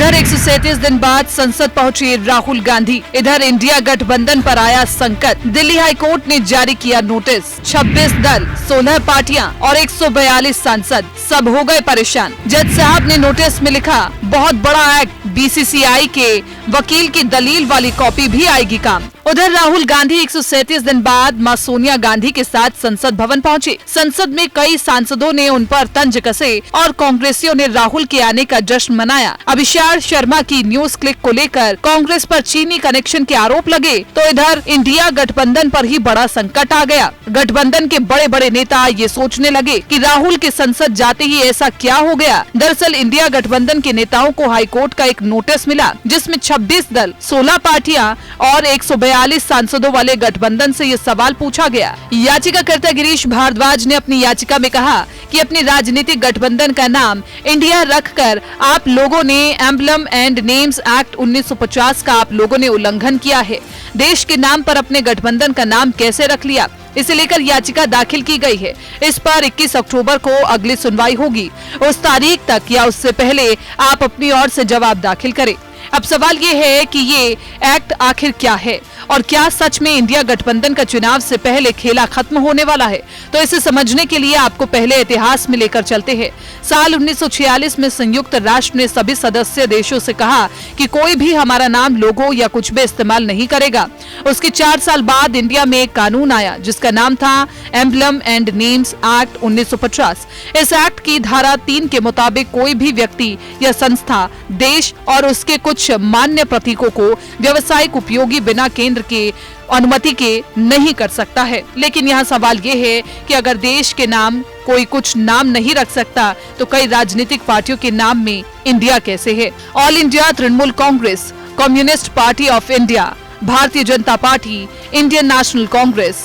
इधर 137 दिन बाद संसद पहुंचे राहुल गांधी। इधर इंडिया गठबंधन पर आया संकट। दिल्ली हाई कोर्ट ने जारी किया नोटिस। 26 दल, 16 पार्टियां और 142 सांसद सब हो गए परेशान। जज साहब ने नोटिस में लिखा, बहुत बड़ा एक्ट, बीसीसीआई के वकील की दलील वाली कॉपी भी आएगी काम। उधर राहुल गांधी 137 दिन बाद मां सोनिया गांधी के साथ संसद भवन पहुंचे। संसद में कई सांसदों ने उन पर तंज कसे और कांग्रेसियों ने राहुल के आने का जश्न मनाया। अभिषेक शर्मा की न्यूज क्लिक को लेकर कांग्रेस पर चीनी कनेक्शन के आरोप लगे तो इधर इंडिया गठबंधन पर ही बड़ा संकट आ गया। गठबंधन के बड़े बड़े नेता ये सोचने लगे कि राहुल के संसद जाते ही ऐसा क्या हो गया। दरअसल इंडिया गठबंधन के नेताओं को हाईकोर्ट का एक नोटिस मिला जिसमें 26 दल, 16 पार्टियां और 142 सांसदों वाले गठबंधन से ये सवाल पूछा गया। याचिकाकर्ता गिरीश भारद्वाज ने अपनी याचिका में कहा कि अपनी राजनीतिक गठबंधन का नाम इंडिया रखकर आप लोगों ने एम्बलम एंड नेम्स एक्ट 1950 का आप लोगों ने उल्लंघन किया है। देश के नाम पर अपने गठबंधन का नाम कैसे रख लिया, इसे लेकर याचिका दाखिल की गई है। इस पर 21 अक्टूबर को अगली सुनवाई होगी। उस तारीख तक या उससे पहले आप अपनी ओर से जवाब दाखिल करें। अब सवाल ये है कि ये एक्ट आखिर क्या है और क्या सच में इंडिया गठबंधन का चुनाव से पहले खेला खत्म होने वाला है। तो इसे समझने के लिए आपको पहले इतिहास में लेकर चलते हैं। साल 1946 में संयुक्त राष्ट्र ने सभी सदस्य देशों से कहा कि कोई भी हमारा नाम, लोगो या कुछ भी इस्तेमाल नहीं करेगा। उसके 4 साल बाद इंडिया में एक कानून आया जिसका नाम था एम्बलम एंड नेम्स एक्ट 1950। इस एक्ट की धारा 3 के मुताबिक कोई भी व्यक्ति या संस्था देश और उसके कुछ मान्य प्रतीकों को व्यवसायिक उपयोगी बिना केंद्र के अनुमति के नहीं कर सकता है। लेकिन यहाँ सवाल ये है कि अगर देश के नाम कोई कुछ नाम नहीं रख सकता तो कई राजनीतिक पार्टियों के नाम में इंडिया कैसे है। All India Trinamool Congress, communist party of India, Bharatiya Janata party, Indian national Congress,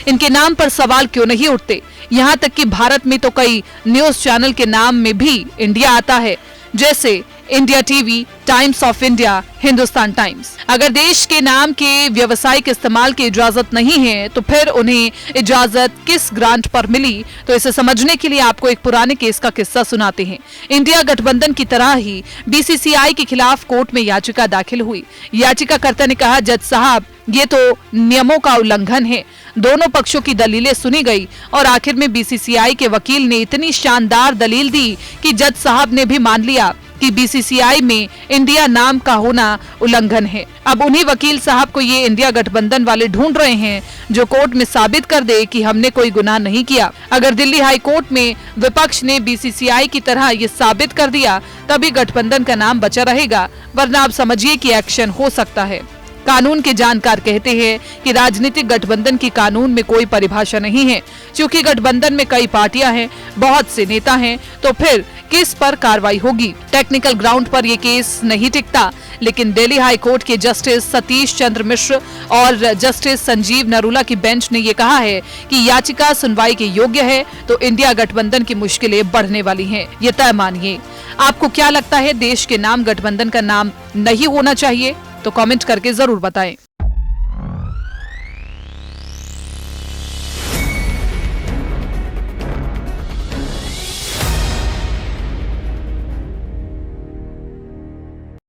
इनके नाम पर सवाल क्यों नहीं उठते। यहाँ तक कि भारत में तो कई न्यूज चैनल के नाम में भी इंडिया आता है, जैसे India TV, times of India, Hindustan times. अगर देश के नाम के व्यवसायिक इस्तेमाल की इजाजत नहीं है तो फिर उन्हें इजाजत किस ग्रांट पर मिली। तो इसे समझने के लिए आपको एक पुराने केस का किस्सा सुनाते हैं। इंडिया गठबंधन की तरह ही बीसीसीआई के खिलाफ कोर्ट में याचिका दाखिल हुई। याचिकाकर्ता ने कहा, जज साहब ये तो नियमों का उल्लंघन है। दोनों पक्षों की दलीलें सुनी गई और आखिर में बीसीसीआई के वकील ने इतनी शानदार दलील दी कि जज साहब ने भी मान लिया कि बीसीसीआई में इंडिया नाम का होना उल्लंघन है। अब उन्हीं वकील साहब को ये इंडिया गठबंधन वाले ढूंढ रहे हैं जो कोर्ट में साबित कर दे कि हमने कोई गुनाह नहीं किया। अगर दिल्ली हाई कोर्ट में विपक्ष ने बीसीसीआई की तरह ये साबित कर दिया तभी गठबंधन का नाम बचा रहेगा, वरना आप समझिए कि एक्शन हो सकता है। कानून के जानकार कहते हैं कि राजनीतिक गठबंधन की कानून में कोई परिभाषा नहीं है। क्योंकि गठबंधन में कई पार्टियां हैं, बहुत से नेता हैं, तो फिर किस पर कार्रवाई होगी। टेक्निकल ग्राउंड पर यह केस नहीं टिकता। लेकिन दिल्ली हाई कोर्ट के जस्टिस सतीश चंद्र मिश्र और जस्टिस संजीव नरूला की बेंच ने यह कहा है कि याचिका सुनवाई के योग्य है तो इंडिया गठबंधन की मुश्किलें बढ़ने वाली हैं। ये तय मानिए। आपको क्या लगता है, देश के नाम गठबंधन का नाम नहीं होना चाहिए? तो कमेंट करके जरूर बताएं।